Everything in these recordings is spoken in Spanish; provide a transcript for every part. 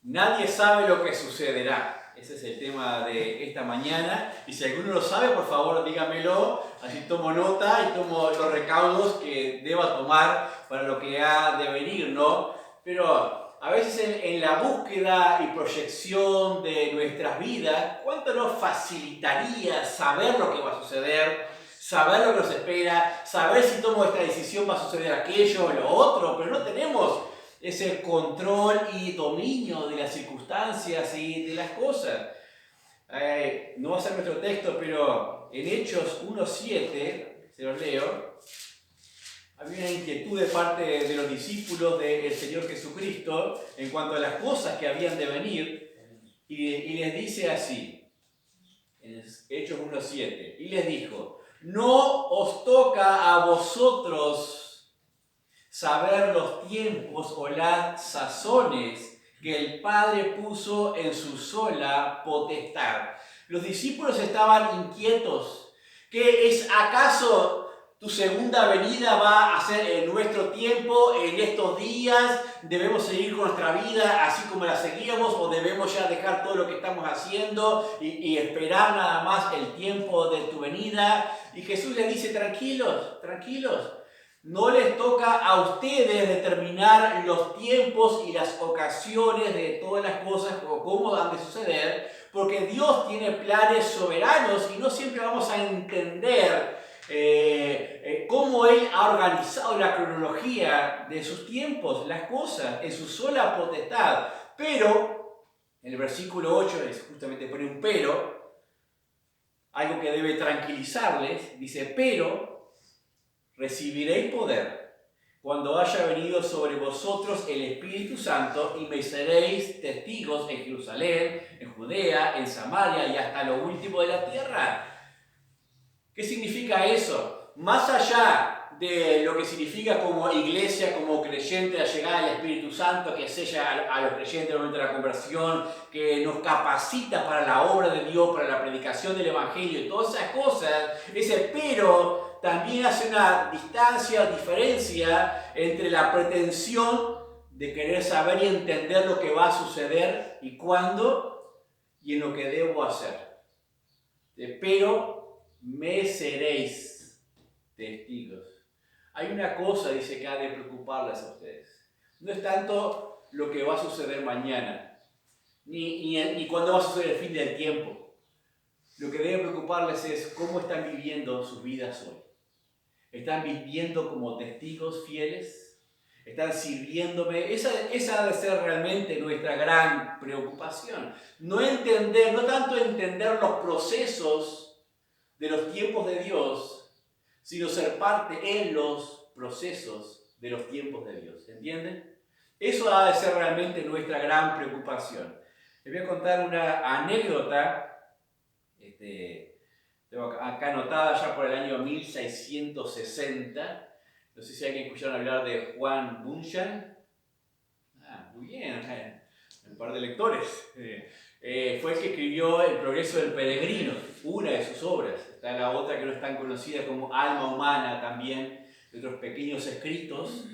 Nadie sabe lo que sucederá. Ese es el tema de esta mañana. Y si alguno lo sabe, por favor, dígamelo. Así tomo nota y tomo los recaudos que deba tomar para lo que ha de venir, ¿no? Pero a veces en la búsqueda y proyección de nuestras vidas, ¿cuánto nos facilitaría saber lo que va a suceder? Saber lo que nos espera, saber si tomo esta decisión va a suceder aquello o lo otro, pero no tenemos ese control y dominio de las circunstancias y de las cosas. No va a ser nuestro texto, pero en Hechos 1:7, se los leo, había una inquietud de parte de los discípulos del Señor Jesucristo en cuanto a las cosas que habían de venir, y les dice así, en Hechos 1:7, y les dijo: no os toca a vosotros saber los tiempos o las sazones que el Padre puso en su sola potestad. Los discípulos estaban inquietos. ¿Qué es acaso tu segunda venida va a ser en nuestro tiempo, en estos días? ¿Debemos seguir con nuestra vida así como la seguíamos o debemos ya dejar todo lo que estamos haciendo y esperar nada más el tiempo de tu venida? Y Jesús les dice: tranquilos, tranquilos. No les toca a ustedes determinar los tiempos y las ocasiones de todas las cosas o cómo han de suceder, porque Dios tiene planes soberanos y no siempre vamos a entender cómo Él ha organizado la cronología de sus tiempos, las cosas, en su sola potestad. Pero, en el versículo 8 justamente pone un pero, algo que debe tranquilizarles, dice: pero recibiréis poder cuando haya venido sobre vosotros el Espíritu Santo y me seréis testigos en Jerusalén, en Judea, en Samaria y hasta lo último de la tierra. ¿Qué significa eso? Más allá de lo que significa como iglesia, como creyente, la llegada del Espíritu Santo, que sella a los creyentes en el momento de la conversión, que nos capacita para la obra de Dios, para la predicación del Evangelio y todas esas cosas, ese pero también hace una distancia, diferencia entre la pretensión de querer saber y entender lo que va a suceder y cuándo, y en lo que debo hacer. Pero me seréis testigos. Hay una cosa, dice, que ha de preocuparles a ustedes. No es tanto lo que va a suceder mañana, ni cuándo va a suceder el fin del tiempo. Lo que debe preocuparles es cómo están viviendo sus vidas hoy. ¿Están viviendo como testigos fieles? ¿Están sirviéndome? Esa ha de ser realmente nuestra gran preocupación. No tanto entender los procesos de los tiempos de Dios, sino ser parte en los procesos de los tiempos de Dios. ¿Entienden? Eso ha de ser realmente nuestra gran preocupación. Les voy a contar una anécdota. Tengo acá anotada ya por el año 1660. No sé si alguien escucharon hablar de Juan Bunyan. Muy bien, un par de lectores. Fue el que escribió El progreso del peregrino, una de sus obras. Está la otra que no es tan conocida como Alma humana también, de otros pequeños escritos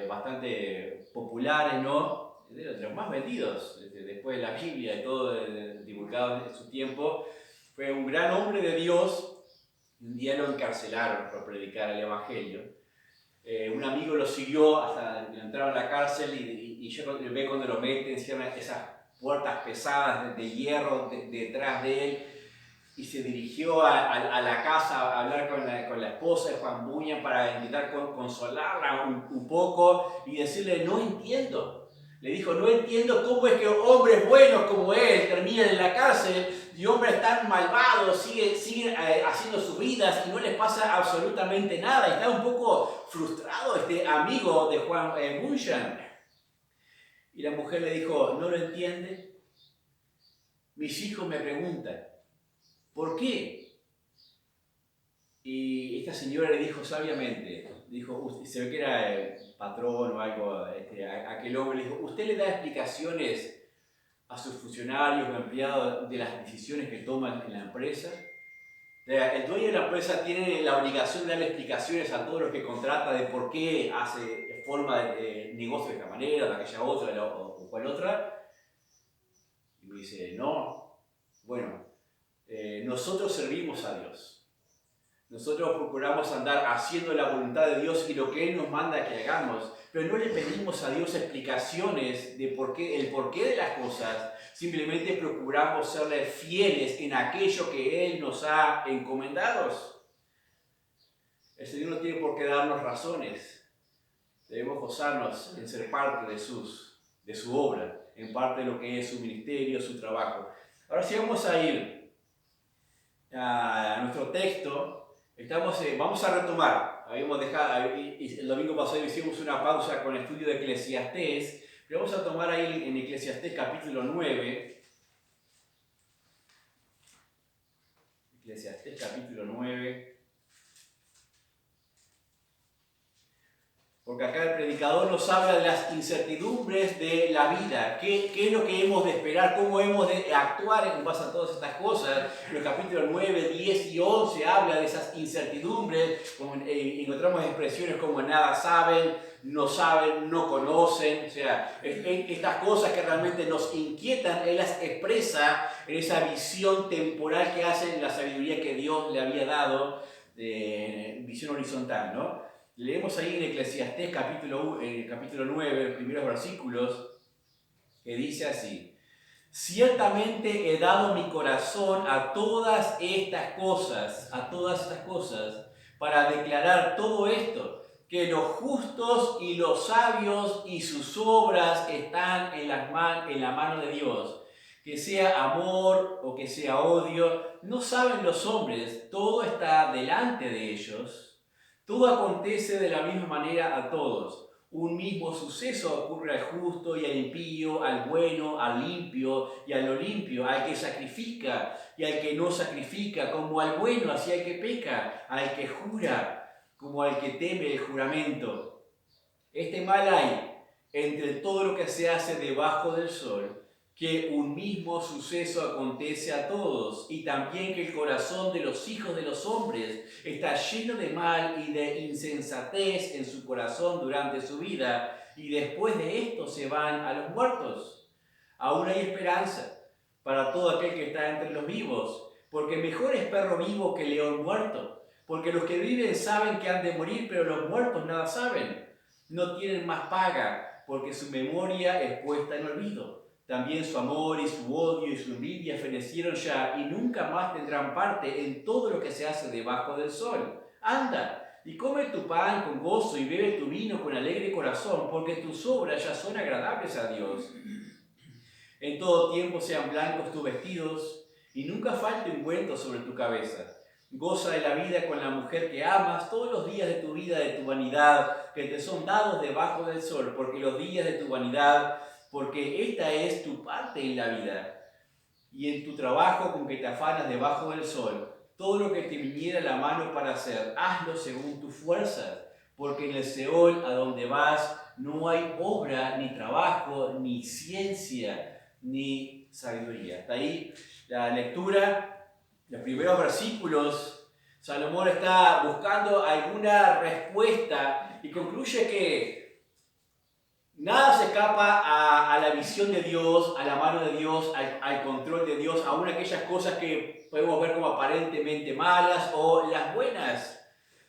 bastante populares, ¿no? De los más vendidos después de la Biblia y todo divulgado en su tiempo. Fue un gran hombre de Dios. Un día lo encarcelaron por predicar el Evangelio. Un amigo lo siguió hasta que entraron a la cárcel y yo ve cuando lo meten, cierran esas puertas pesadas de hierro detrás de él, y se dirigió a la casa a hablar con la esposa de Juan Bunyan para intentar consolarla un poco y decirle: no entiendo. Le dijo: no entiendo cómo es que hombres buenos como él terminan en la cárcel y hombres tan malvados siguen haciendo sus vidas y no les pasa absolutamente nada. Está un poco frustrado este amigo de Juan Bunyan. Y la mujer le dijo: ¿no lo entiende? Mis hijos me preguntan, ¿por qué? Y esta señora le dijo sabiamente, se ve que era el patrón o algo, aquel hombre le dijo: ¿usted le da explicaciones a sus funcionarios o empleados de las decisiones que toman en la empresa? El dueño de la empresa tiene la obligación de darle explicaciones a todos los que contrata de por qué hace forma de negocio de esta manera, de aquella otra o cual otra. dice, no, bueno, nosotros servimos a Dios. Nosotros procuramos andar haciendo la voluntad de Dios y lo que Él nos manda que hagamos, pero no le pedimos a Dios explicaciones de el porqué de las cosas, simplemente procuramos serle fieles en aquello que Él nos ha encomendado. El Señor no tiene por qué darnos razones, debemos gozarnos en ser parte de su obra, en parte de lo que es su ministerio, su trabajo. Ahora sí vamos a ir a nuestro texto. Vamos a retomar. Habíamos dejado, el domingo pasado hicimos una pausa con el estudio de Eclesiastés, pero vamos a tomar ahí en Eclesiastés capítulo 9. Eclesiastés capítulo 9. Porque acá el predicador nos habla de las incertidumbres de la vida. ¿Qué es lo que hemos de esperar? ¿Cómo hemos de actuar en base a todas estas cosas? En los capítulos 9, 10 y 11 habla de esas incertidumbres. Encontramos expresiones como nada saben, no conocen. O sea, estas cosas que realmente nos inquietan, Él las expresa en esa visión temporal que hace en la sabiduría que Dios le había dado, visión horizontal, ¿no? Leemos ahí en Eclesiastés capítulo 9, los primeros versículos, que dice así: ciertamente he dado mi corazón a todas estas cosas, para declarar todo esto, que los justos y los sabios y sus obras están en la mano de Dios. Que sea amor o que sea odio, no saben los hombres, todo está delante de ellos. Todo acontece de la misma manera a todos. Un mismo suceso ocurre al justo y al impío, al bueno, al limpio y a lo limpio, al que sacrifica y al que no sacrifica, como al bueno, así al que peca, al que jura, como al que teme el juramento. Este mal hay entre todo lo que se hace debajo del sol, que un mismo suceso acontece a todos, y también que el corazón de los hijos de los hombres está lleno de mal y de insensatez en su corazón durante su vida, y después de esto se van a los muertos. Aún hay esperanza para todo aquel que está entre los vivos, porque mejor es perro vivo que león muerto, porque los que viven saben que han de morir, pero los muertos nada saben. No tienen más paga, porque su memoria es puesta en olvido. También su amor y su odio y su envidia fenecieron ya y nunca más tendrán parte en todo lo que se hace debajo del sol. Anda y come tu pan con gozo y bebe tu vino con alegre corazón, porque tus obras ya son agradables a Dios. En todo tiempo sean blancos tus vestidos y nunca falte ungüento sobre tu cabeza. Goza de la vida con la mujer que amas todos los días de tu vida, de tu vanidad, que te son dados debajo del sol, porque los días de tu vanidad, porque esta es tu parte en la vida. Y en tu trabajo con que te afanas debajo del sol, todo lo que te viniera a la mano para hacer, hazlo según tus fuerzas, porque en el Seol a donde vas no hay obra, ni trabajo, ni ciencia, ni sabiduría. Hasta ahí la lectura, los primeros versículos. Salomón está buscando alguna respuesta y concluye que nada se escapa a la visión de Dios, a la mano de Dios, al control de Dios, aún aquellas cosas que podemos ver como aparentemente malas o las buenas.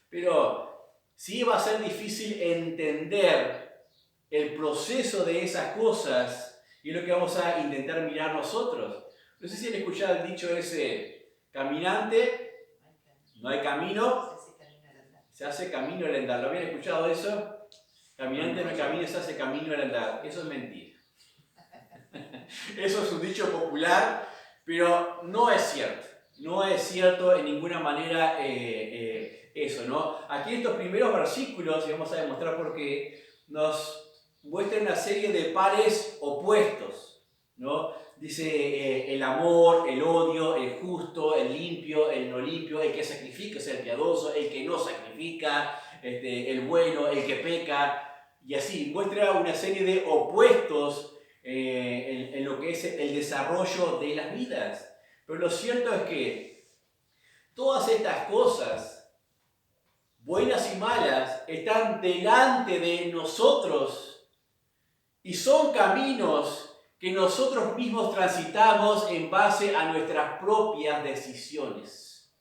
Pero sí va a ser difícil entender el proceso de esas cosas, y es lo que vamos a intentar mirar nosotros. No sé si han escuchado el dicho ese: caminante, no hay camino, se hace camino al andar. ¿Lo habían escuchado eso? Caminante no camina, se hace camino al andar. Eso es mentira. Eso es un dicho popular, pero no es cierto. No es cierto en ninguna manera eso, ¿no? Aquí en estos primeros versículos, y vamos a demostrar por qué, nos muestra una serie de pares opuestos, ¿no? Dice el amor, el odio, el justo, el limpio, el no limpio, el que sacrifica, o sea, el piadoso, el que no sacrifica, el bueno, el que peca. Y así muestra una serie de opuestos en lo que es el desarrollo de las vidas. Pero lo cierto es que todas estas cosas, buenas y malas, están delante de nosotros y son caminos que nosotros mismos transitamos en base a nuestras propias decisiones,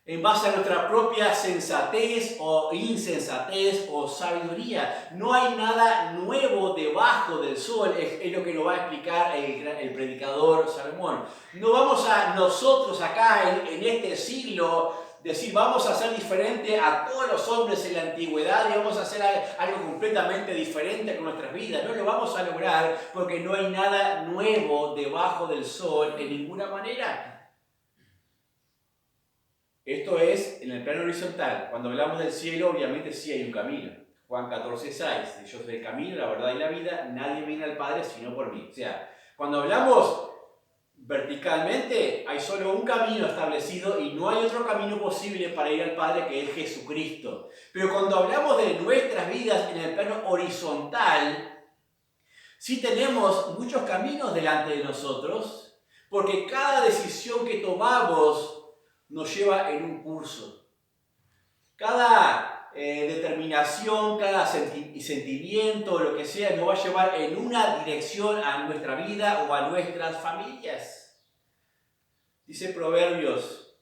en base a nuestra propia sensatez o insensatez o sabiduría. No hay nada nuevo debajo del sol, es lo que nos va a explicar el predicador Salomón. No vamos a nosotros acá en este siglo decir vamos a ser diferente a todos los hombres en la antigüedad y vamos a hacer algo completamente diferente con nuestras vidas. No lo vamos a lograr porque no hay nada nuevo debajo del sol de ninguna manera. Esto es en el plano horizontal. Cuando hablamos del cielo, obviamente sí hay un camino. Juan 14:6, yo soy el camino, la verdad y la vida, nadie viene al Padre sino por mí. O sea, cuando hablamos verticalmente, hay solo un camino establecido y no hay otro camino posible para ir al Padre que es Jesucristo. Pero cuando hablamos de nuestras vidas en el plano horizontal, sí tenemos muchos caminos delante de nosotros, porque cada decisión que tomamos nos lleva en un curso. Cada determinación, cada sentimiento, lo que sea, nos va a llevar en una dirección a nuestra vida o a nuestras familias. Dice Proverbios,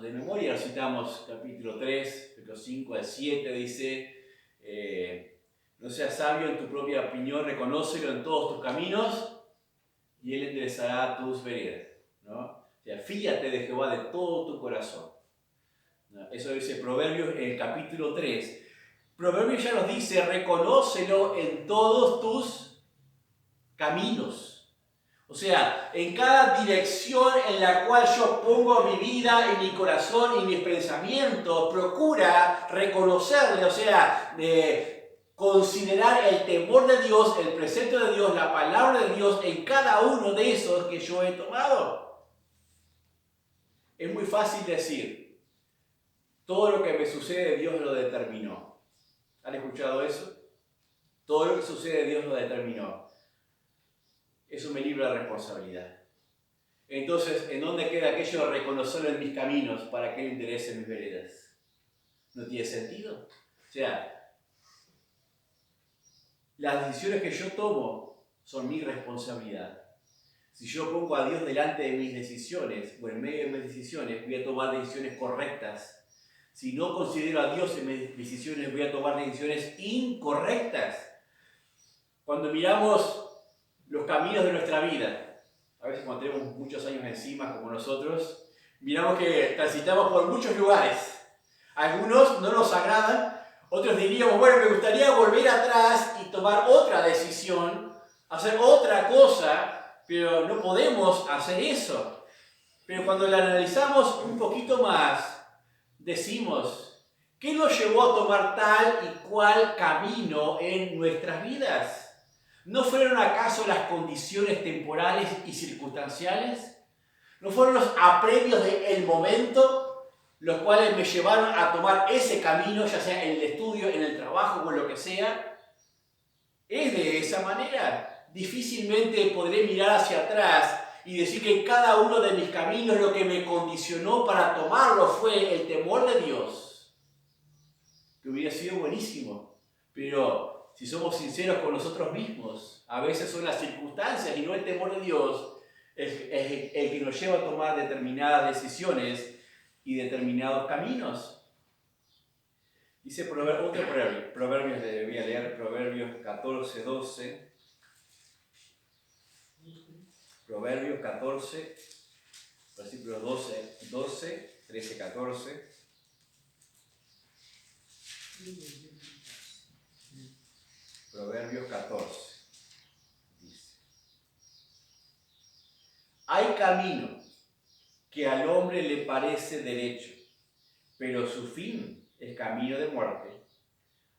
de memoria citamos capítulo 3, versículos 5 al 7, dice, no seas sabio en tu propia opinión, reconócelo en todos tus caminos y Él enderezará tus veredas, ¿no? O sea, fíate de Jehová de todo tu corazón. Eso dice Proverbios en el capítulo 3. Proverbios ya nos dice, reconócelo en todos tus caminos. O sea, en cada dirección en la cual yo pongo mi vida, en mi corazón y mis pensamientos, procura reconocerle, o sea, considerar el temor de Dios, el precepto de Dios, la palabra de Dios en cada uno de esos que yo he tomado. Es muy fácil decir, todo lo que me sucede Dios lo determinó. ¿Han escuchado eso? Todo lo que sucede Dios lo determinó. Eso me libra de responsabilidad. Entonces, ¿en dónde queda aquello de reconocerlo en mis caminos para que Él interese mis veredas? ¿No tiene sentido? O sea, las decisiones que yo tomo son mi responsabilidad. Si yo pongo a Dios delante de mis decisiones, o en medio de mis decisiones, voy a tomar decisiones correctas. Si no considero a Dios en mis decisiones, voy a tomar decisiones incorrectas. Cuando miramos los caminos de nuestra vida, a veces cuando tenemos muchos años encima, como nosotros, miramos que transitamos por muchos lugares. Algunos no nos agradan, otros diríamos, bueno, me gustaría volver atrás y tomar otra decisión, hacer otra cosa, pero no podemos hacer eso. Pero cuando la analizamos un poquito más, decimos, ¿qué nos llevó a tomar tal y cual camino en nuestras vidas? ¿No fueron acaso las condiciones temporales y circunstanciales? ¿No fueron los apremios del momento los cuales me llevaron a tomar ese camino, ya sea en el estudio, en el trabajo o en lo que sea? Es de esa manera. Difícilmente podré mirar hacia atrás y decir que en cada uno de mis caminos lo que me condicionó para tomarlo fue el temor de Dios, que hubiera sido buenísimo. Pero si somos sinceros con nosotros mismos, a veces son las circunstancias y no el temor de Dios el que nos lleva a tomar determinadas decisiones y determinados caminos. Dice otro proverbio, voy a leer Proverbios 14:12. Proverbios 14, versículos 12, 13, 14. Proverbios 14. Dice, hay camino que al hombre le parece derecho, pero su fin es camino de muerte.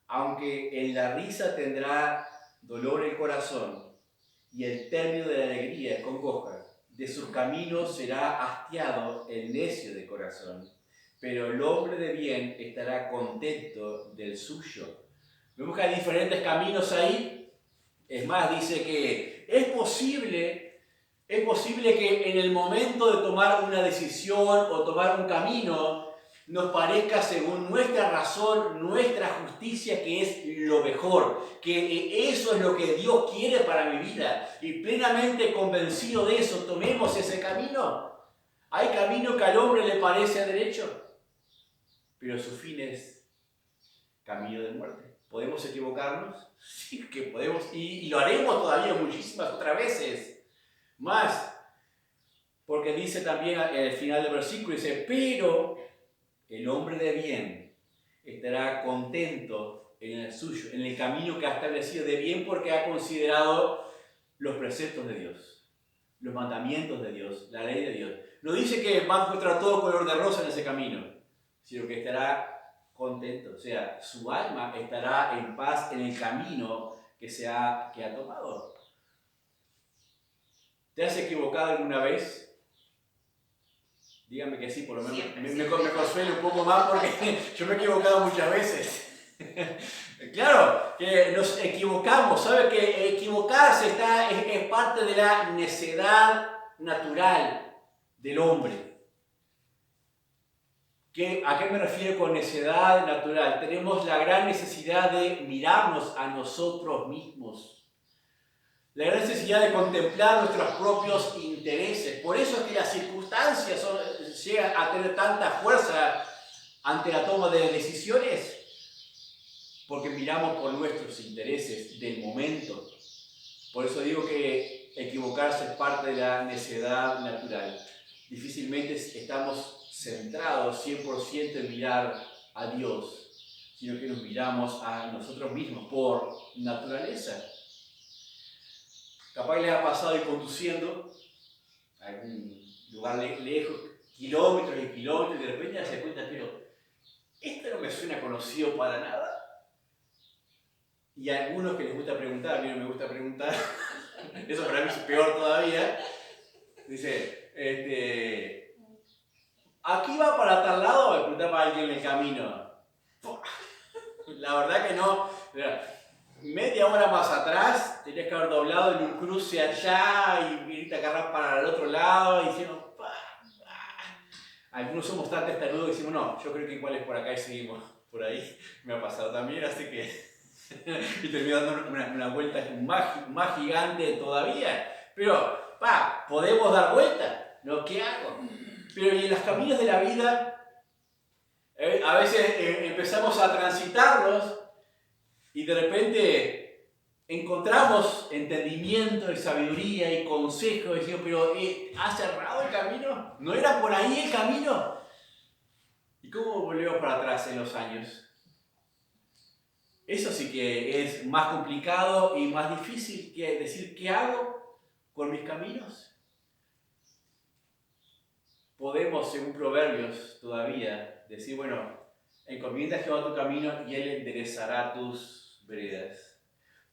Aunque en la risa tendrá dolor el corazón, y el término de la alegría es congoja. De sus caminos será hastiado el necio de corazón, pero el hombre de bien estará contento del suyo. Vemos que hay diferentes caminos ahí. Es más, dice que es posible que en el momento de tomar una decisión o tomar un camino, nos parezca según nuestra razón, nuestra justicia, que es lo mejor, que eso es lo que Dios quiere para mi vida, y plenamente convencido de eso, tomemos ese camino. Hay camino que al hombre le parece derecho, pero su fin es camino de muerte. ¿Podemos equivocarnos? Sí que podemos, y lo haremos todavía muchísimas otras veces. Más, porque dice también al final del versículo, dice, pero el hombre de bien estará contento en el suyo, en el camino que ha establecido de bien, porque ha considerado los preceptos de Dios, los mandamientos de Dios, la ley de Dios. No dice que va a encontrar todo color de rosa en ese camino, sino que estará contento, o sea, su alma estará en paz en el camino que ha tomado. ¿Te has equivocado alguna vez? Díganme que sí, por lo menos me consuelo un poco más, porque yo me he equivocado muchas veces. Claro, que nos equivocamos. ¿Sabe que equivocarse es parte de la necedad natural del hombre? ¿A qué me refiero con necedad natural? Tenemos la gran necesidad de mirarnos a nosotros mismos. La gran necesidad de contemplar nuestros propios intereses. Por eso es que las circunstancias llegan a tener tanta fuerza ante la toma de decisiones, porque miramos por nuestros intereses del momento. Por eso digo que equivocarse es parte de la necedad natural. Difícilmente estamos centrados 100% en mirar a Dios, sino que nos miramos a nosotros mismos por naturaleza. Capaz les ha pasado ir conduciendo a algún lugar lejos, kilómetros y kilómetros, y de repente se cuenta, pero esto no me suena conocido para nada. Y a algunos que les gusta preguntar, a mí no me gusta preguntar, eso para mí es peor todavía, dice, ¿aquí va para tal lado o preguntar para alguien en el camino? La verdad que no. Media hora más atrás tenías que haber doblado en un cruce allá y irte a agarrar para el otro lado y diciendo, algunos somos tan testarudos que decimos, no, yo creo que igual es por acá y seguimos por ahí. Me ha pasado también, así que y termino dando una vuelta más gigante todavía. Pero, podemos dar vuelta, ¿no? ¿Qué hago? Pero y en los caminos de la vida, a veces empezamos a transitarlos y de repente encontramos entendimiento y sabiduría y consejo. Y decimos, pero ¿has cerrado el camino? ¿No era por ahí el camino? ¿Y cómo volvemos para atrás en los años? Eso sí que es más complicado y más difícil que decir, ¿qué hago con mis caminos? Podemos, según Proverbios, todavía decir, bueno, encomienda a Jehová tu camino y Él enderezará tus veredas.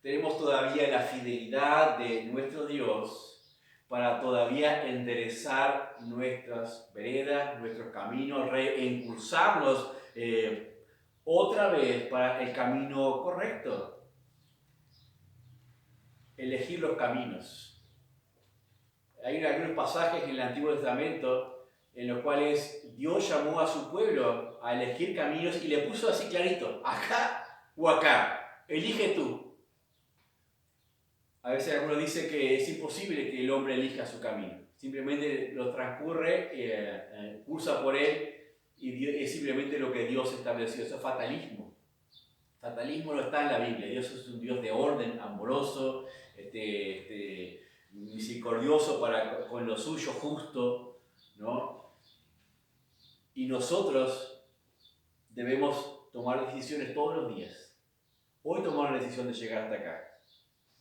Tenemos todavía la fidelidad de nuestro Dios para todavía enderezar nuestras veredas, nuestros caminos, reimpulsarnos otra vez para el camino correcto. Elegir los caminos. Hay algunos pasajes en el Antiguo Testamento en los cuales Dios llamó a su pueblo a elegir caminos y le puso así clarito, acá o acá, elige tú. A veces algunos dicen que es imposible que el hombre elija su camino, simplemente lo transcurre, cursa por él y es simplemente lo que Dios estableció. Eso es fatalismo. Fatalismo no está en la Biblia. Dios es un Dios de orden, amoroso, misericordioso con lo suyo, justo, ¿no? Y nosotros debemos tomar decisiones todos los días. Hoy tomaron la decisión de llegar hasta acá.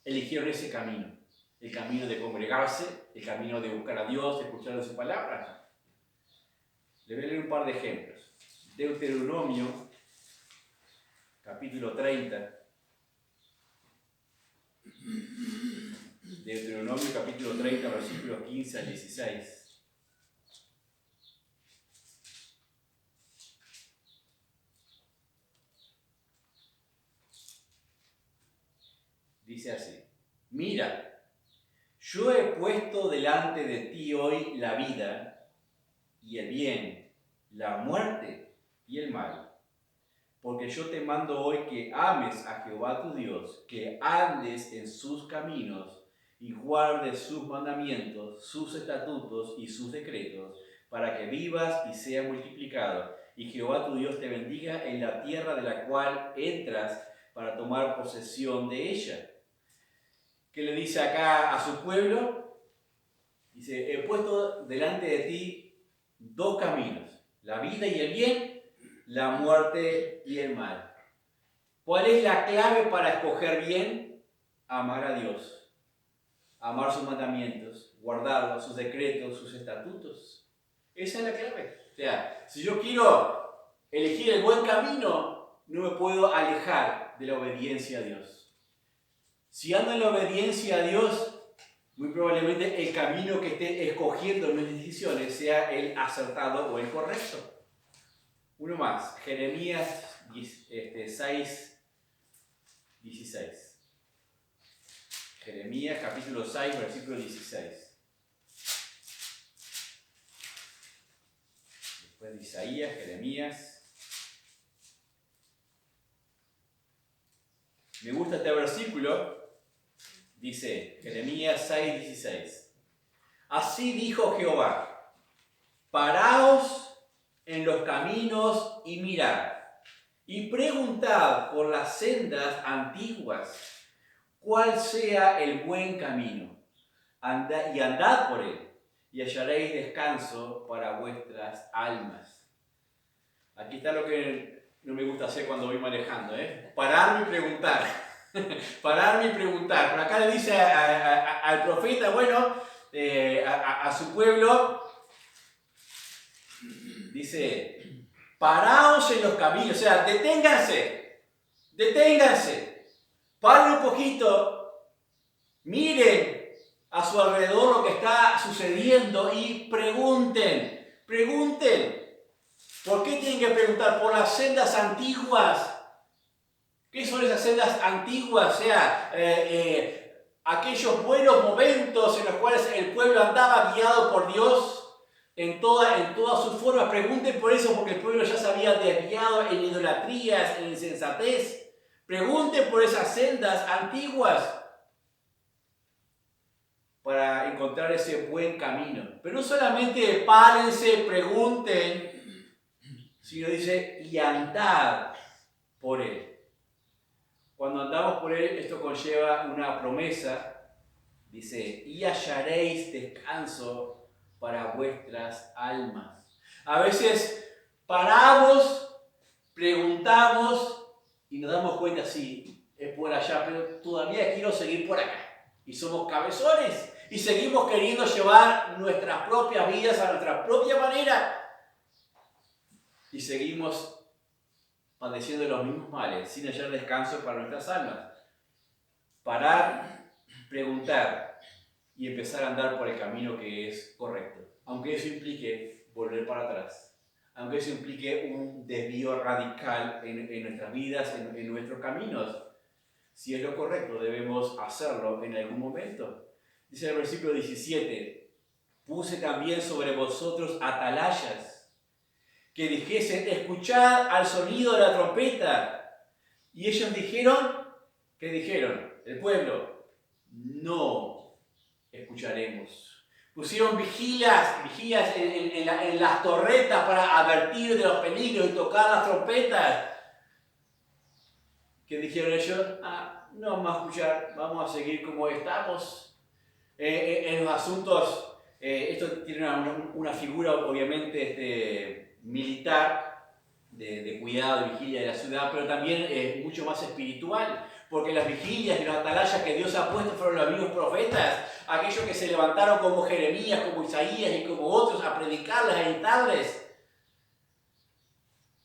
Eligieron ese camino, el camino de congregarse, el camino de buscar a Dios, de escuchar sus palabras. Les voy a leer un par de ejemplos. Deuteronomio, capítulo 30. Deuteronomio, capítulo 30, versículos 15 al 16. Dice así: mira, yo he puesto delante de ti hoy la vida y el bien, la muerte y el mal. Porque yo te mando hoy que ames a Jehová tu Dios, que andes en sus caminos y guardes sus mandamientos, sus estatutos y sus decretos, para que vivas y seas multiplicado. Y Jehová tu Dios te bendiga en la tierra de la cual entras para tomar posesión de ella. ¿Qué le dice acá a su pueblo? Dice, he puesto delante de ti dos caminos, la vida y el bien, la muerte y el mal. ¿Cuál es la clave para escoger bien? Amar a Dios, amar sus mandamientos, guardarlos, sus decretos, sus estatutos. Esa es la clave. O sea, si yo quiero elegir el buen camino, no me puedo alejar de la obediencia a Dios. Si ando en la obediencia a Dios, muy probablemente el camino que esté escogiendo en mis decisiones sea el acertado o el correcto. Uno más, Jeremías 6, 16. Jeremías capítulo 6, versículo 16. Después de Isaías, Jeremías. Me gusta este versículo. Dice Jeremías 6, 16. Así dijo Jehová, paraos en los caminos y mirad, y preguntad por las sendas antiguas, cuál sea el buen camino, y andad por él, y hallaréis descanso para vuestras almas. Aquí está lo que no me gusta hacer cuando voy manejando, pararme y preguntar. Pararme y preguntar. Por acá le dice al profeta, bueno, a su pueblo, dice, paraos en los caminos, o sea, deténganse, paren un poquito, miren a su alrededor lo que está sucediendo y pregunten. ¿Por qué tienen que preguntar? Por las sendas antiguas. ¿Qué son esas sendas antiguas? O sea, aquellos buenos momentos en los cuales el pueblo andaba guiado por Dios en todas sus formas. Pregunten por eso, porque el pueblo ya se había desviado en idolatrías, en insensatez. Pregunten por esas sendas antiguas para encontrar ese buen camino. Pero no solamente párense, pregunten, sino dice, y andad por él. Cuando andamos por él, esto conlleva una promesa. Dice, y hallaréis descanso para vuestras almas. A veces paramos, preguntamos y nos damos cuenta, sí, es por allá, pero todavía quiero seguir por acá. Y somos cabezones y seguimos queriendo llevar nuestras propias vidas a nuestra propia manera. Y seguimos padeciendo los mismos males, sin hallar descanso para nuestras almas. Parar, preguntar y empezar a andar por el camino que es correcto. Aunque eso implique volver para atrás. Aunque eso implique un desvío radical en nuestras vidas, en nuestros caminos. Si es lo correcto, debemos hacerlo en algún momento. Dice el versículo 17, puse también sobre vosotros atalayas, que dijesen, escuchad al sonido de la trompeta. Y ellos dijeron, ¿qué dijeron? El pueblo, no escucharemos. Pusieron vigías en las torretas para advertir de los peligros y tocar las trompetas. ¿Qué dijeron ellos? No vamos a escuchar, vamos a seguir como estamos. En los asuntos, esto tiene una figura obviamente militar, de cuidado, de vigilia de la ciudad, pero también es mucho más espiritual, porque las vigilias y las atalayas que Dios ha puesto fueron los mismos profetas, aquellos que se levantaron como Jeremías, como Isaías y como otros a predicarles, a editarles.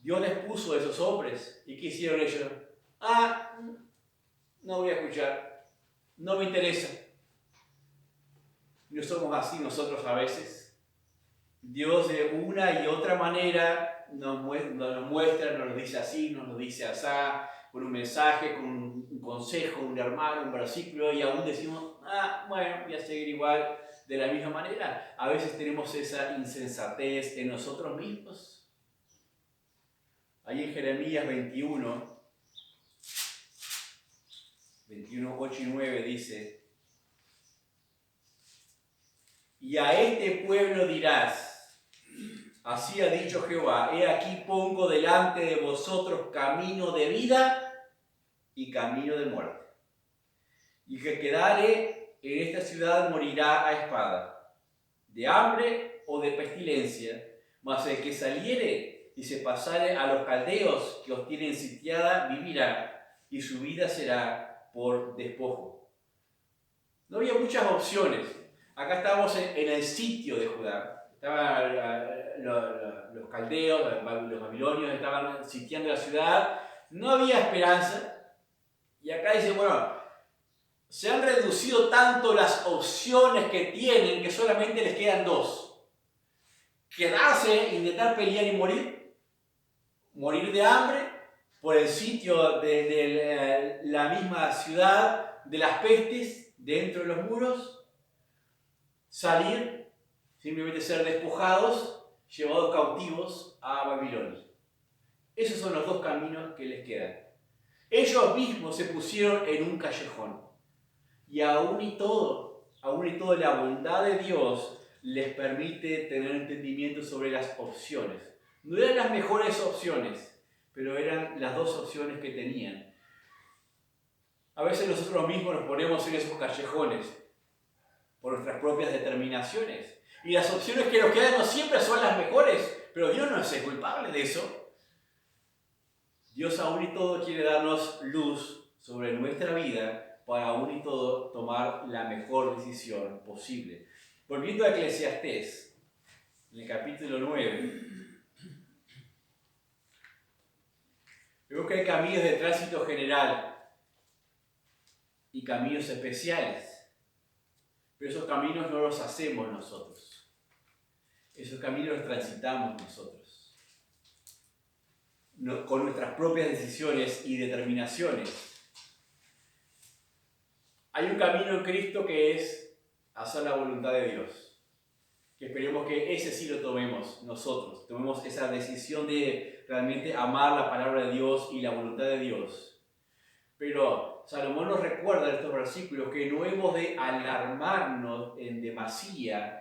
Dios les puso a esos hombres. ¿Y qué hicieron ellos? No voy a escuchar, no me interesa. No somos así nosotros a veces. Dios de una y otra manera nos muestra, nos lo dice así, nos lo dice asá, con un mensaje, con un consejo, un hermano, un versículo, y aún decimos, bueno, voy a seguir igual de la misma manera. A veces tenemos esa insensatez en nosotros mismos. Ahí en Jeremías 21, 8 y 9 dice: y a este pueblo dirás, así ha dicho Jehová, he aquí pongo delante de vosotros camino de vida y camino de muerte. Y el que quedare en esta ciudad morirá a espada, de hambre o de pestilencia, mas el que saliere y se pasare a los caldeos que os tienen sitiada, vivirá, y su vida será por despojo. No había muchas opciones. Acá estamos en el sitio de Judá. Estaban los caldeos, los babilonios estaban sitiando la ciudad. No había esperanza. Y acá dice, bueno, se han reducido tanto las opciones que tienen que solamente les quedan dos. Quedarse, intentar pelear y morir. Morir de hambre por el sitio de la misma ciudad, de las pestes dentro de los muros. Salir, simplemente ser despojados, llevados cautivos a Babilonia. Esos son los dos caminos que les quedan. Ellos mismos se pusieron en un callejón. Y aún y todo la bondad de Dios les permite tener entendimiento sobre las opciones. No eran las mejores opciones, pero eran las dos opciones que tenían. A veces nosotros mismos nos ponemos en esos callejones por nuestras propias determinaciones. Y las opciones que nos quedan no siempre son las mejores, pero Dios no es el culpable de eso. Dios aún y todo quiere darnos luz sobre nuestra vida para aún y todo tomar la mejor decisión posible. Volviendo a Eclesiastés, en el capítulo 9, vemos que hay caminos de tránsito general y caminos especiales. Pero esos caminos no los hacemos nosotros. Esos caminos los transitamos nosotros. Con nuestras propias decisiones y determinaciones. Hay un camino en Cristo que es hacer la voluntad de Dios. Que esperemos que ese sí lo tomemos nosotros. Tomemos esa decisión de realmente amar la palabra de Dios y la voluntad de Dios. Pero Salomón nos recuerda en estos versículos que no hemos de alarmarnos en demasía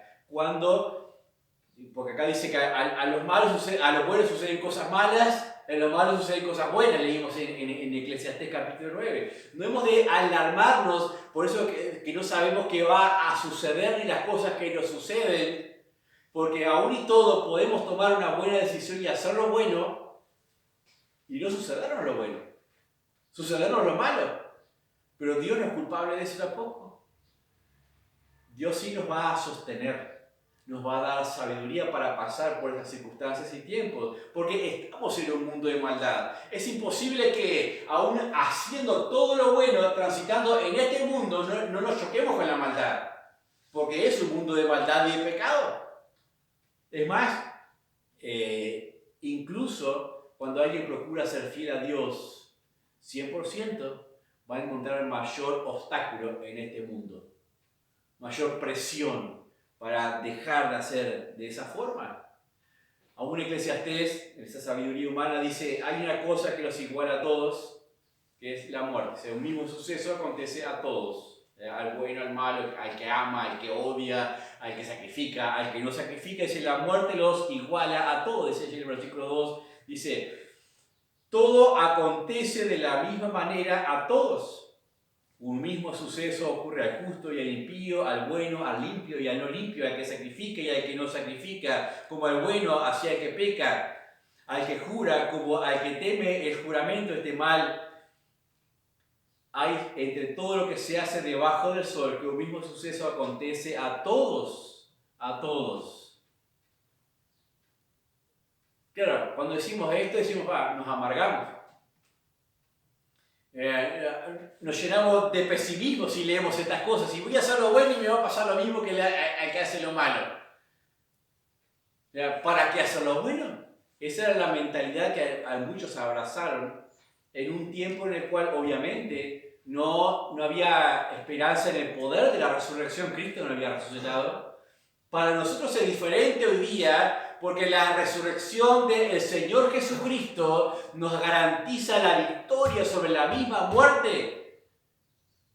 porque acá dice que a los buenos suceden cosas malas, a los malos suceden cosas buenas, leímos en Eclesiastés capítulo 9. No hemos de alarmarnos por eso que no sabemos qué va a suceder ni las cosas que nos suceden, porque aún y todo podemos tomar una buena decisión y hacer lo bueno y no sucedernos lo bueno. Sucedernos lo malo, pero Dios no es culpable de eso tampoco. Dios sí nos va a sostener, nos va a dar sabiduría para pasar por estas circunstancias y tiempos, porque estamos en un mundo de maldad. Es imposible que, aún haciendo todo lo bueno, transitando en este mundo, no nos choquemos con la maldad, porque es un mundo de maldad y de pecado. Es más, incluso cuando alguien procura ser fiel a Dios 100%, va a encontrar mayor obstáculo en este mundo, mayor presión para dejar de hacer de esa forma. Aún Eclesiastés, en esa sabiduría humana, dice, hay una cosa que los iguala a todos, que es la muerte. O sea, un mismo suceso acontece a todos, al bueno, al malo, al que ama, al que odia, al que sacrifica, al que no sacrifica. Dice, la muerte los iguala a todos. Dice el versículo 2, dice, todo acontece de la misma manera a todos. Un mismo suceso ocurre al justo y al impío, al bueno, al limpio y al no limpio, al que sacrifica y al que no sacrifica, como al bueno hacia el que peca, al que jura como al que teme el juramento este mal. Hay entre todo lo que se hace debajo del sol que un mismo suceso acontece a todos, a todos. Claro, cuando decimos esto, decimos, nos amargamos. Nos llenamos de pesimismo si leemos estas cosas. Y voy a hacer lo bueno y me va a pasar lo mismo que al que hace lo malo. ¿Para qué hacer lo bueno? Esa era la mentalidad que a muchos abrazaron en un tiempo en el cual obviamente no había esperanza en el poder de la resurrección. Cristo no había resucitado. Para nosotros es diferente hoy día porque la resurrección del Señor Jesucristo nos garantiza la victoria sobre la misma muerte.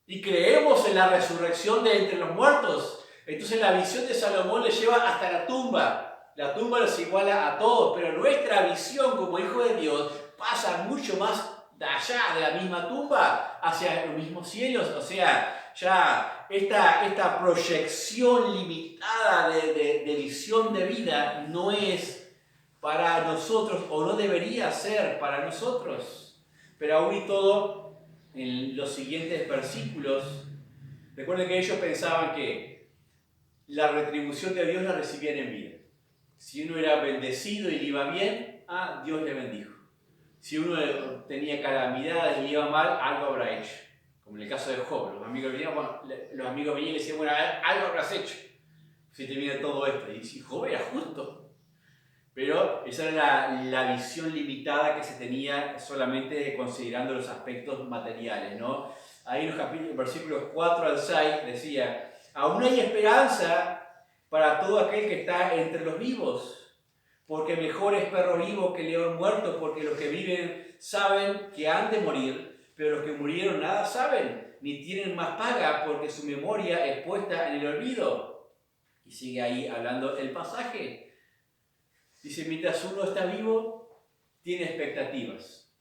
Y creemos en la resurrección de entre los muertos. Entonces la visión de Salomón le lleva hasta la tumba. La tumba los iguala a todos, pero nuestra visión como hijos de Dios pasa mucho más de allá, de la misma tumba, hacia los mismos cielos. O sea, ya esta proyección limitada de visión de vida no es para nosotros, o no debería ser para nosotros. Pero aún y todo, en los siguientes versículos, recuerden que ellos pensaban que la retribución de Dios la recibían en vida. Si uno era bendecido y le iba bien, Dios le bendijo. Si uno tenía calamidades y le iba mal, algo habrá hecho. Como en el caso de Job, los amigos venían y le decían, bueno, algo habrás hecho. Si te viene todo esto. Y si Job era justo. Pero esa era la visión limitada que se tenía solamente considerando los aspectos materiales, ¿no? Ahí en los versículos 4 al 6 decía, aún hay esperanza para todo aquel que está entre los vivos. Porque mejor es perro vivo que león muerto, porque los que viven saben que han de morir, pero los que murieron nada saben, ni tienen más paga, porque su memoria es puesta en el olvido. Y sigue ahí hablando el pasaje. Dice, mientras uno está vivo, tiene expectativas,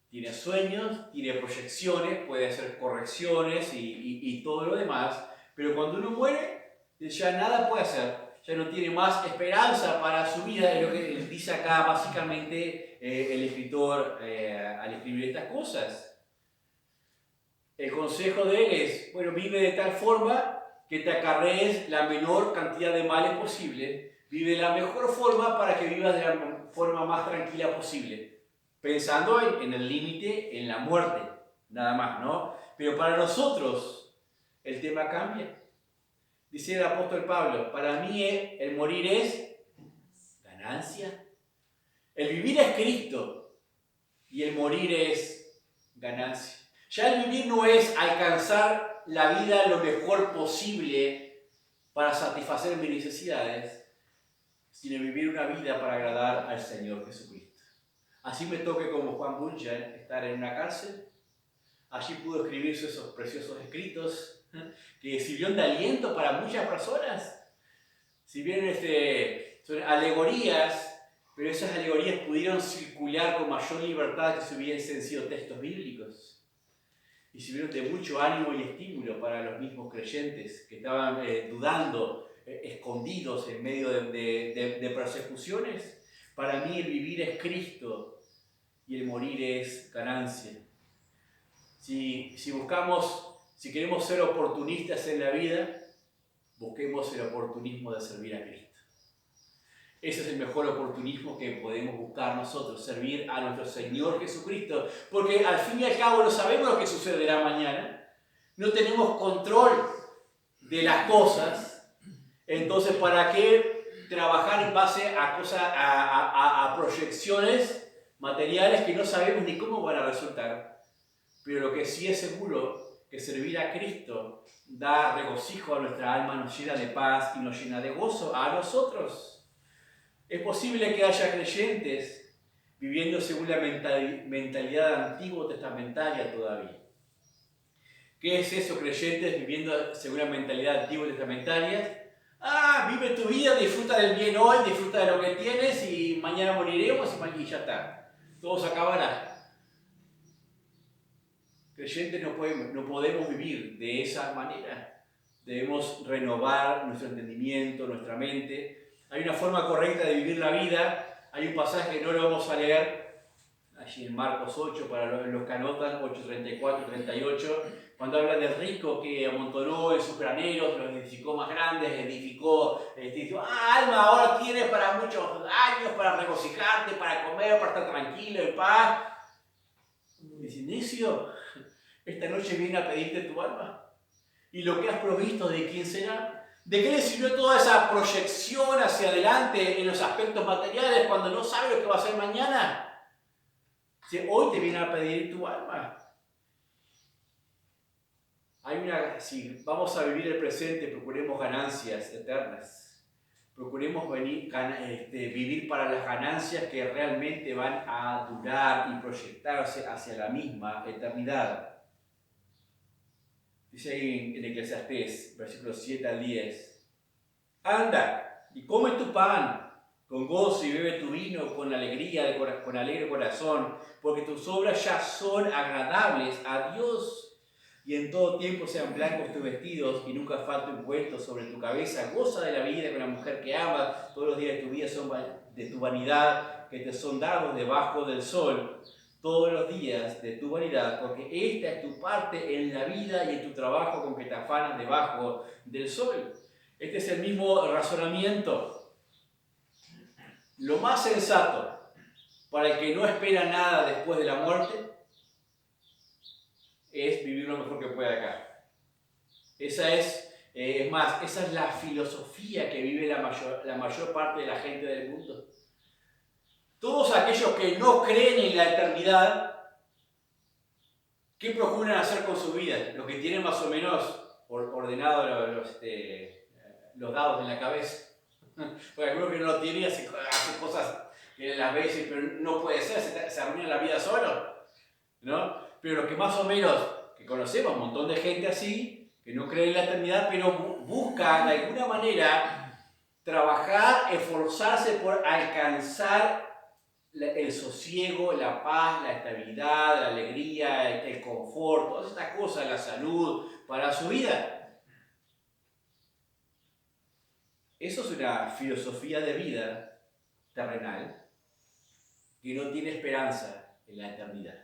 tiene sueños, tiene proyecciones, puede hacer correcciones y todo lo demás, pero cuando uno muere, ya nada puede hacer. Ya no tiene más esperanza para su vida, es lo que dice acá básicamente el escritor al escribir estas cosas. El consejo de él es, bueno, vive de tal forma que te acarrees la menor cantidad de males posible, vive de la mejor forma para que vivas de la forma más tranquila posible, pensando en el límite, en la muerte, nada más, ¿no? Pero para nosotros el tema cambia. Dice el apóstol Pablo, para mí el morir es ganancia. El vivir es Cristo y el morir es ganancia. Ya el vivir no es alcanzar la vida lo mejor posible para satisfacer mis necesidades, sino vivir una vida para agradar al Señor Jesucristo. Así me toque como Juan Bunyan estar en una cárcel. Allí pudo escribirse esos preciosos escritos que sirvieron de aliento para muchas personas. Si bien son alegorías, pero esas alegorías pudieron circular con mayor libertad que si hubiesen sido textos bíblicos. Y sirvieron de mucho ánimo y estímulo para los mismos creyentes que estaban dudando, escondidos en medio de persecuciones. Para mí el vivir es Cristo y el morir es ganancia. Si queremos ser oportunistas en la vida, busquemos el oportunismo de servir a Cristo. Ese es el mejor oportunismo que podemos buscar nosotros, servir a nuestro Señor Jesucristo, porque al fin y al cabo no sabemos lo que sucederá mañana, no tenemos control de las cosas, entonces ¿para qué trabajar en base a proyecciones materiales que no sabemos ni cómo van a resultar? Pero lo que sí es seguro, que servir a Cristo da regocijo a nuestra alma, nos llena de paz y nos llena de gozo a nosotros. Es posible que haya creyentes viviendo según la mentalidad antiguo testamentaria todavía. ¿Qué es eso, creyentes viviendo según la mentalidad antiguo testamentaria? Vive tu vida, disfruta del bien hoy, disfruta de lo que tienes y mañana moriremos y ya está. Todo se acabará. Creyentes no podemos vivir de esa manera. Debemos renovar nuestro entendimiento, nuestra mente. Hay una forma correcta de vivir la vida. Hay un pasaje que no lo vamos a leer, allí en Marcos 8, para los que anotan, 8:34 y 38, cuando habla del rico que amontonó en sus graneros, los edificó más grandes, dijo, alma, ahora tienes para muchos años, para regocijarte, para comer, para estar tranquilo, en paz. Dice, necio, esta noche viene a pedirte tu alma. ¿Y lo que has provisto de quién será? ¿De qué le sirvió toda esa proyección hacia adelante en los aspectos materiales cuando no sabe lo que va a hacer mañana? Si hoy te viene a pedir tu alma. Si vamos a vivir el presente, procuremos ganancias eternas. procuremos vivir para las ganancias que realmente van a durar y proyectarse hacia la misma eternidad. Dice ahí en Eclesiastés, versículos 7 al 10, anda y come tu pan con gozo y bebe tu vino con alegría, con alegre corazón, porque tus obras ya son agradables a Dios. Y en todo tiempo sean blancos tus vestidos y nunca falte un vuelto sobre tu cabeza. Goza de la vida con la mujer que amas. Todos los días de tu vida son de tu vanidad, que te son dados debajo del sol. Todos los días de tu vanidad, porque esta es tu parte en la vida y en tu trabajo con que te afanas debajo del sol. Este es el mismo razonamiento. Lo más sensato para el que no espera nada después de la muerte es vivir lo mejor que pueda acá. Esa es la filosofía que vive la mayor parte de la gente del mundo. Todos aquellos que no creen en la eternidad, ¿qué procuran hacer con su vida? Los que tienen más o menos ordenados los dados en la cabeza. Porque algunos que no lo tienen hacen cosas que las veces, pero no puede ser, se arruina la vida solo, ¿no? Pero los que más o menos, que conocemos, un montón de gente así, que no cree en la eternidad, pero busca de alguna manera trabajar, esforzarse por alcanzar el sosiego, la paz, la estabilidad, la alegría, el confort, todas estas cosas, la salud para su vida. Eso es una filosofía de vida terrenal que no tiene esperanza en la eternidad.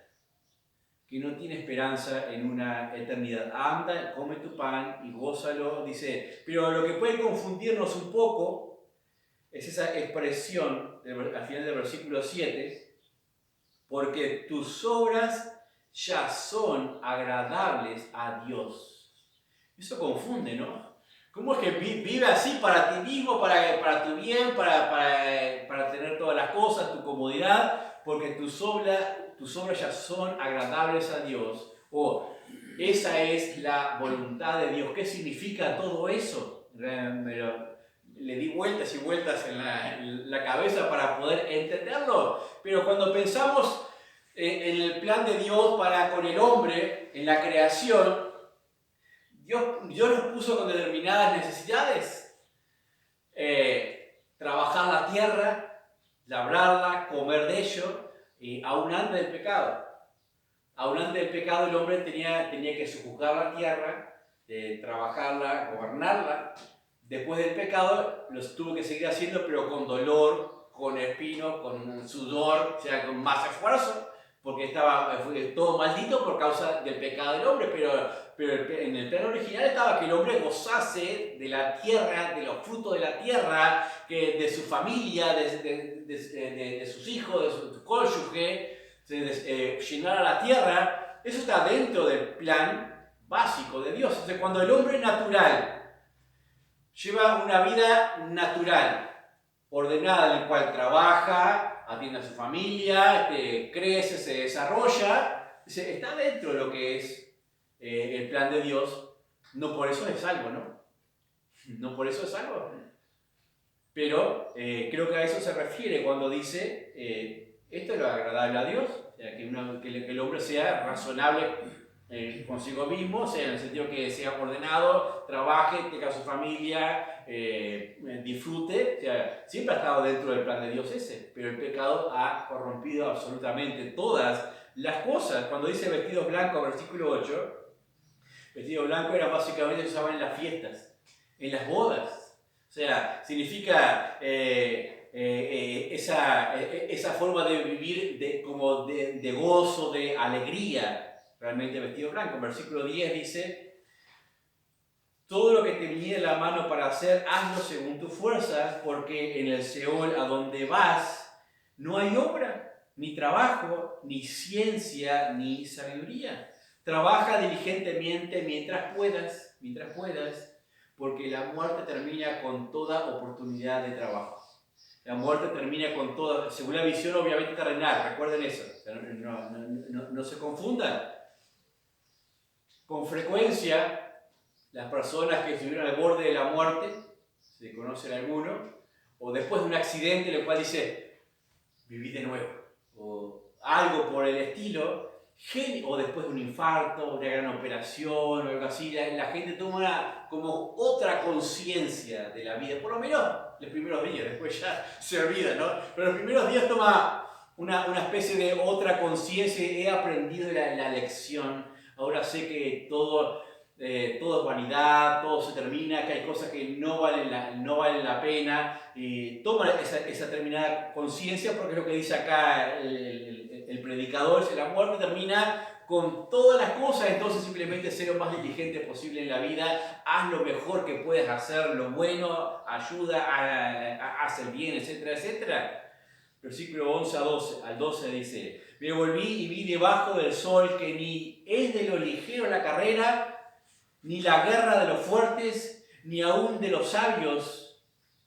Que no tiene esperanza en una eternidad. Anda, come tu pan y gózalo, dice. Pero lo que puede confundirnos un poco es esa expresión al final del versículo 7, porque tus obras ya son agradables a Dios. Eso confunde, ¿no? ¿Cómo es que vive así para ti mismo, para tu bien, para tener todas las cosas, tu comodidad? Porque tus obras ya son agradables a Dios. Esa es la voluntad de Dios. ¿Qué significa todo eso? Le di vueltas y vueltas en la cabeza para poder entenderlo. Pero cuando pensamos en el plan de Dios para con el hombre, en la creación, Dios nos puso con determinadas necesidades. Trabajar la tierra, labrarla, comer de ello, aún antes del pecado. Aún antes del pecado el hombre tenía que sojuzgar la tierra, trabajarla, gobernarla. Después del pecado los tuvo que seguir haciendo, pero con dolor, con espinos, con sudor, o sea, con más esfuerzo, porque estaba todo maldito por causa del pecado del hombre, pero en el plan original estaba que el hombre gozase de la tierra, de los frutos de la tierra, de su familia, de sus hijos, de su cónyuge, llenar a la tierra. Eso está dentro del plan básico de Dios. Entonces, cuando el hombre natural lleva una vida natural, ordenada, en la cual trabaja, atiende a su familia, crece, se desarrolla, está dentro de lo que es el plan de Dios. No por eso es salvo, ¿no? No por eso es salvo. Pero creo que a eso se refiere cuando dice, esto es lo agradable a Dios, o sea, que el hombre sea razonable consigo mismo, o sea, en el sentido que sea ordenado, trabaje, tenga su familia, disfrute, o sea, siempre ha estado dentro del plan de Dios ese, pero el pecado ha corrompido absolutamente todas las cosas. Cuando dice vestidos blancos, versículo 8, vestido blanco era básicamente se usaban en las fiestas, en las bodas, o sea, significa esa forma de vivir como de gozo, de alegría. Realmente vestido blanco. En versículo 10 dice, todo lo que te viniere la mano para hacer, hazlo según tus fuerzas, porque en el Seol a donde vas no hay obra, ni trabajo, ni ciencia, ni sabiduría. Trabaja diligentemente mientras puedas, porque la muerte termina con toda oportunidad de trabajo. La muerte termina con toda, según la visión obviamente terrenal, recuerden eso, no se confundan. Con frecuencia, las personas que estuvieron al borde de la muarte, se conocen algunos, o después de un accidente, en el cual dice, viví de nuevo, o algo por el estilo, o después de un infarto, una gran operación, o algo así, la gente toma como otra conciencia de la vida, por lo menos los primeros días, después ya se olvida, ¿no? Pero los primeros días toma una especie de otra conciencia, he aprendido la lección, ahora sé que todo es vanidad, todo se termina, que hay cosas que no valen la pena, y toma esa determinada conciencia, porque es lo que dice acá el predicador, si la muerte termina con todas las cosas, entonces simplemente sé lo más diligente posible en la vida, haz lo mejor que puedes hacer, lo bueno, ayuda, haz el bien, etcétera, etcétera. Versículo 11 al 12 dice, me volví y vi debajo del sol que ni es de lo ligero la carrera, ni la guerra de los fuertes, ni aún de los sabios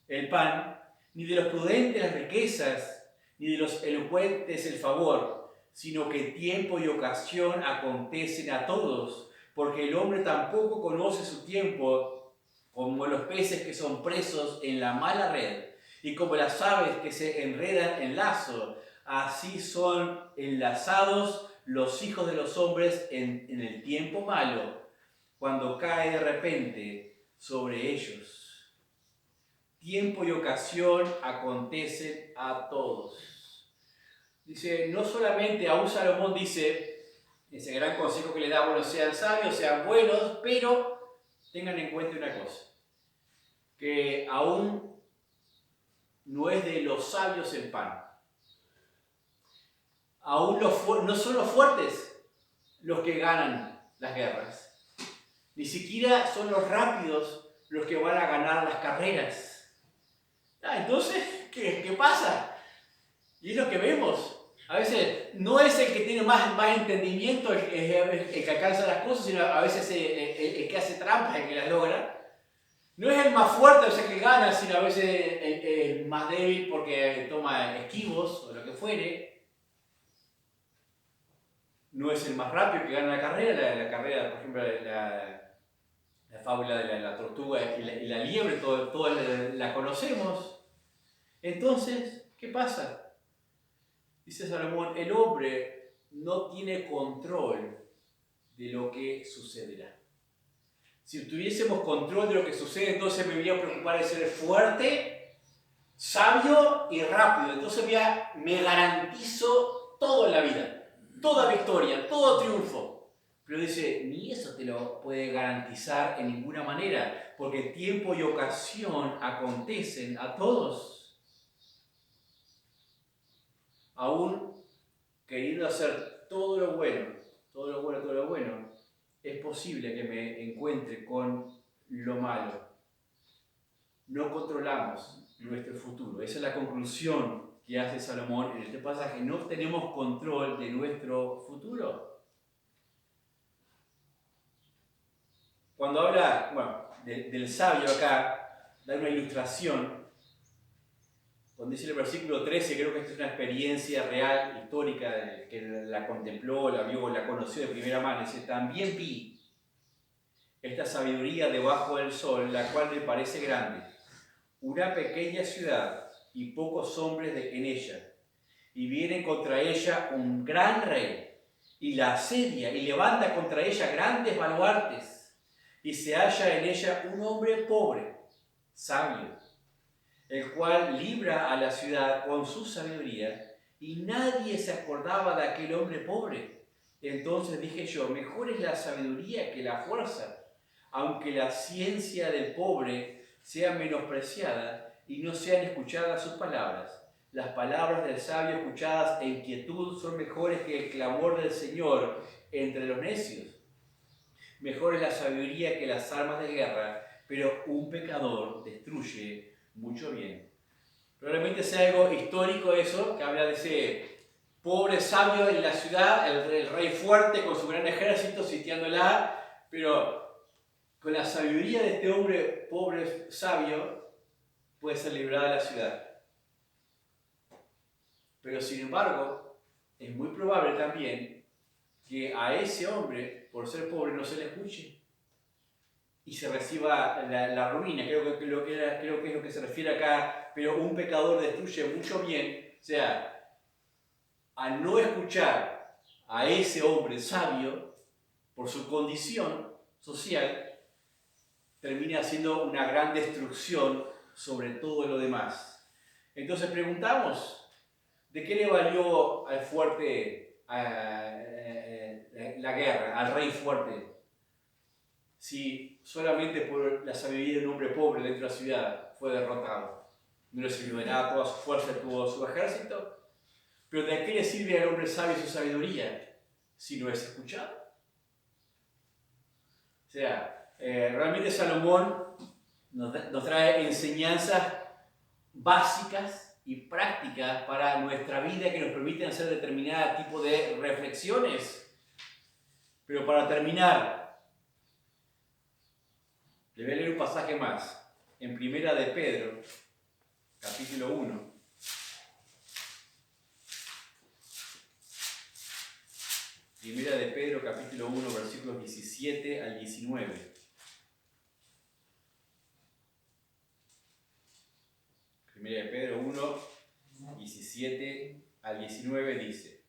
el pan, ni de los prudentes las riquezas, ni de los elocuentes el favor, sino que tiempo y ocasión acontecen a todos, porque el hombre tampoco conoce su tiempo, como los peces que son presos en la mala red, y como las aves que se enredan en lazo, así son enlazados los hijos de los hombres en el tiempo malo, cuando cae de repente sobre ellos. Tiempo y ocasión acontecen a todos. Dice, no solamente, aún Salomón dice, ese gran consejo que le da, bueno, sean sabios, sean buenos, pero tengan en cuenta una cosa, que aún no es de los sabios el pan. Aún no son los fuertes los que ganan las guerras. Ni siquiera son los rápidos los que van a ganar las carreras. Entonces, ¿qué pasa? Y es lo que vemos. A veces no es el que tiene más entendimiento el que alcanza las cosas, sino a veces el que hace trampas, el que las logra. No es el más fuerte, o sea, que gana, sino a veces el más débil porque toma esquivos o lo que fuere. No es el más rápido que gana la carrera. La carrera, por ejemplo, la fábula de la tortuga y la liebre, todas la conocemos. Entonces, ¿qué pasa? Dice Salomón, el hombre no tiene control de lo que sucederá. Si tuviésemos control de lo que sucede, entonces me voy a preocupar de ser fuerte, sabio y rápido. Entonces me garantizo todo en la vida, toda victoria, todo triunfo. Pero dice, ni eso te lo puede garantizar en ninguna manera, porque tiempo y ocasión acontecen a todos. Aún queriendo hacer todo lo bueno, es posible que me encuentre con lo malo. No controlamos nuestro futuro. Esa es la conclusión que hace Salomón en este pasaje. No tenemos control de nuestro futuro. Cuando habla del sabio acá, da una ilustración. Cuando dice el versículo 13, creo que esta es una experiencia real, histórica, que la contempló, la vio, la conoció de primera mano. Dice, también vi esta sabiduría debajo del sol, la cual me parece grande. Una pequeña ciudad y pocos hombres en ella. Y viene contra ella un gran rey, y la asedia, y levanta contra ella grandes baluartes. Y se halla en ella un hombre pobre, sabio, el cual libra a la ciudad con su sabiduría, y nadie se acordaba de aquel hombre pobre. Entonces dije yo, mejor es la sabiduría que la fuerza, aunque la ciencia del pobre sea menospreciada y no sean escuchadas sus palabras. Las palabras del sabio escuchadas en quietud son mejores que el clamor del Señor entre los necios. Mejor es la sabiduría que las armas de guerra, pero un pecador destruye mucho bien. Probablemente sea algo histórico eso, que habla de ese pobre sabio en la ciudad, el rey fuerte con su gran ejército sitiándola, pero con la sabiduría de este hombre pobre sabio puede ser librada la ciudad. Pero sin embargo, es muy probable también que a ese hombre, por ser pobre, no se le escuche. y se reciba la ruina. Creo que es lo que se refiere acá, pero un pecador destruye mucho bien. O sea, al no escuchar a ese hombre sabio, por su condición social, termina haciendo una gran destrucción sobre todo lo demás. Entonces preguntamos, ¿de qué le valió al fuerte la guerra, al rey fuerte? Si solamente por la sabiduría de un hombre pobre dentro de la ciudad fue derrotado. No le sirvió de nada, toda su fuerza tuvo su ejército. Pero ¿de qué le sirve al hombre sabio su sabiduría si no es escuchado? O sea, realmente Salomón nos trae enseñanzas básicas y prácticas para nuestra vida que nos permiten hacer determinado tipo de reflexiones. Pero para terminar, le voy a leer un pasaje más. En Primera de Pedro, capítulo 1. Primera de Pedro, capítulo 1, versículos 17 al 19. Primera de Pedro 1, 17 al 19 dice: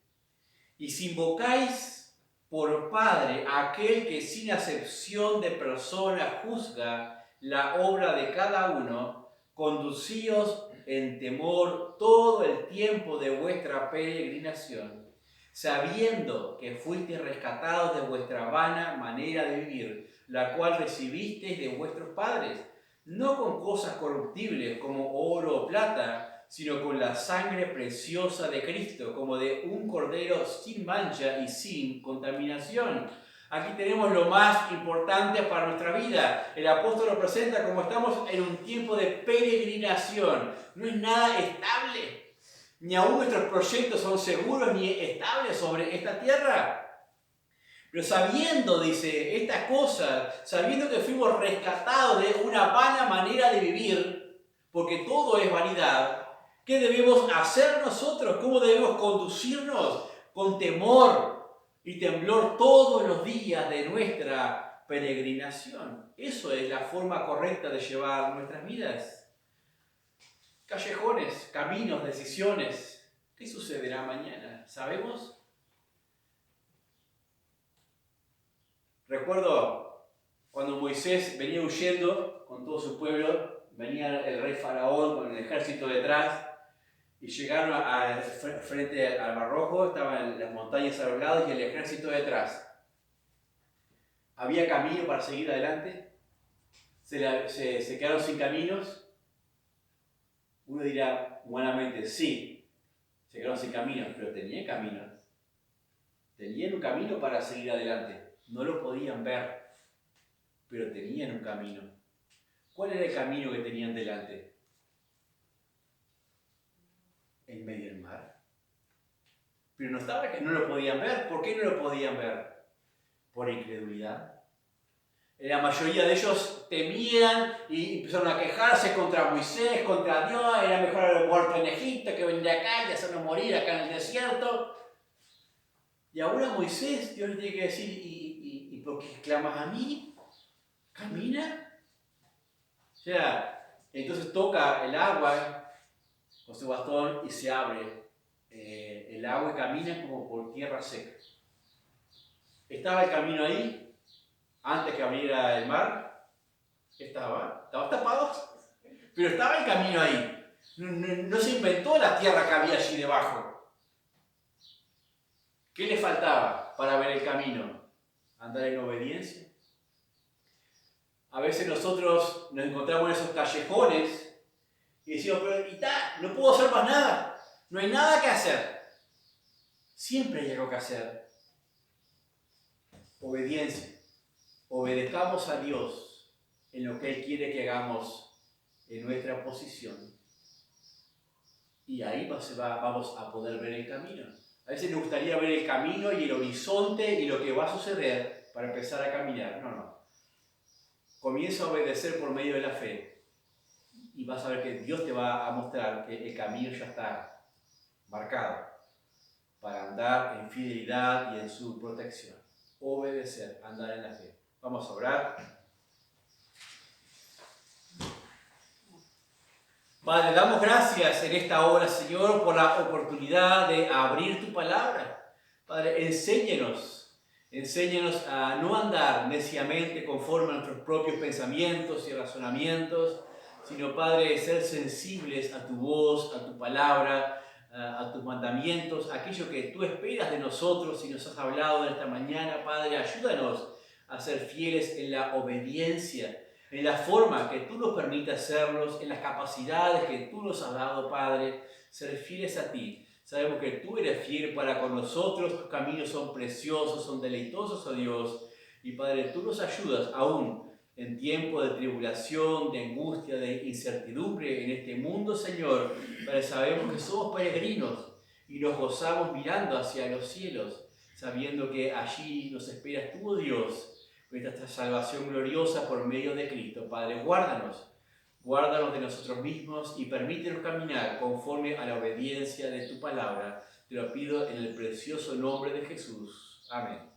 Y si invocáis por Padre a aquel que sin acepción de persona juzga la obra de cada uno, conducíos en temor todo el tiempo de vuestra peregrinación, sabiendo que fuisteis rescatados de vuestra vana manera de vivir, la cual recibisteis de vuestros padres, no con cosas corruptibles como oro o plata, sino con la sangre preciosa de Cristo, como de un cordero sin mancha y sin contaminación. Aquí tenemos lo más importante para nuestra vida. El apóstol lo presenta como estamos en un tiempo de peregrinación. No es nada estable. Ni aún nuestros proyectos son seguros ni estables sobre esta tierra. Pero sabiendo, dice, estas cosas, sabiendo que fuimos rescatados de una vana manera de vivir, porque todo es vanidad, ¿qué debemos hacer nosotros? ¿Cómo debemos conducirnos? Con temor y temblor todos los días de nuestra peregrinación. Eso es la forma correcta de llevar nuestras vidas. Callejones, caminos, decisiones. ¿Qué sucederá mañana? ¿Sabemos? Recuerdo cuando Moisés venía huyendo con todo su pueblo, venía el rey Faraón con el ejército detrás y llegaron frente al Mar Rojo, estaban las montañas a los lados y el ejército detrás. ¿Había camino para seguir adelante? ¿Se quedaron sin caminos? Uno dirá humanamente, sí, se quedaron sin caminos, pero tenían caminos. Tenían un camino para seguir adelante. No lo podían ver, pero tenían un camino. ¿Cuál era el camino que tenían delante? En medio del mar. Pero no estaba que no lo podían ver. ¿Por qué no lo podían ver? Por incredulidad. La mayoría de ellos temían y empezaron a quejarse contra Moisés, contra Dios. Era mejor haber muerto en Egipto que venir acá y hacernos morir acá en el desierto. Y ahora Moisés, Dios le tiene que decir, ¿y por qué clamas a mí? ¿Camina? O sea, entonces toca el agua con su bastón y se abre el agua y camina como por tierra seca. ¿Estaba el camino ahí antes que abriera el mar? Estaba tapado, pero estaba el camino ahí. No se inventó la tierra que había allí debajo. ¿Qué le faltaba para ver el camino? Andar en obediencia. A veces nosotros nos encontramos en esos callejones y decimos, pero no puedo hacer más nada. No hay nada que hacer. Siempre hay algo que hacer. Obediencia. Obedezcamos a Dios en lo que Él quiere que hagamos en nuestra posición. Y ahí vamos a poder ver el camino. A veces nos gustaría ver el camino y el horizonte y lo que va a suceder para empezar a caminar. No. Comienza a obedecer por medio de la fe. Y vas a ver que Dios te va a mostrar que el camino ya está marcado para andar en fidelidad y en su protección. Obedecer, andar en la fe. Vamos a orar. Padre, damos gracias en esta hora, Señor, por la oportunidad de abrir tu palabra. Padre, enséñanos a no andar neciamente conforme a nuestros propios pensamientos y razonamientos, sino, Padre, ser sensibles a tu voz, a tu palabra, a tus mandamientos, aquello que tú esperas de nosotros y nos has hablado en esta mañana. Padre, ayúdanos a ser fieles en la obediencia, en la forma que tú nos permitas serlos, en las capacidades que tú nos has dado, Padre, ser fieles a ti. Sabemos que tú eres fiel para con nosotros, tus caminos son preciosos, son deleitosos, oh Dios. Y Padre, tú nos ayudas aún en tiempo de tribulación, de angustia, de incertidumbre en este mundo, Señor. Padre, sabemos que somos peregrinos y nos gozamos mirando hacia los cielos, sabiendo que allí nos esperas tú, oh Dios, nuestra salvación gloriosa por medio de Cristo. Padre, guárdanos de nosotros mismos y permítenos caminar conforme a la obediencia de tu palabra. Te lo pido en el precioso nombre de Jesús. Amén.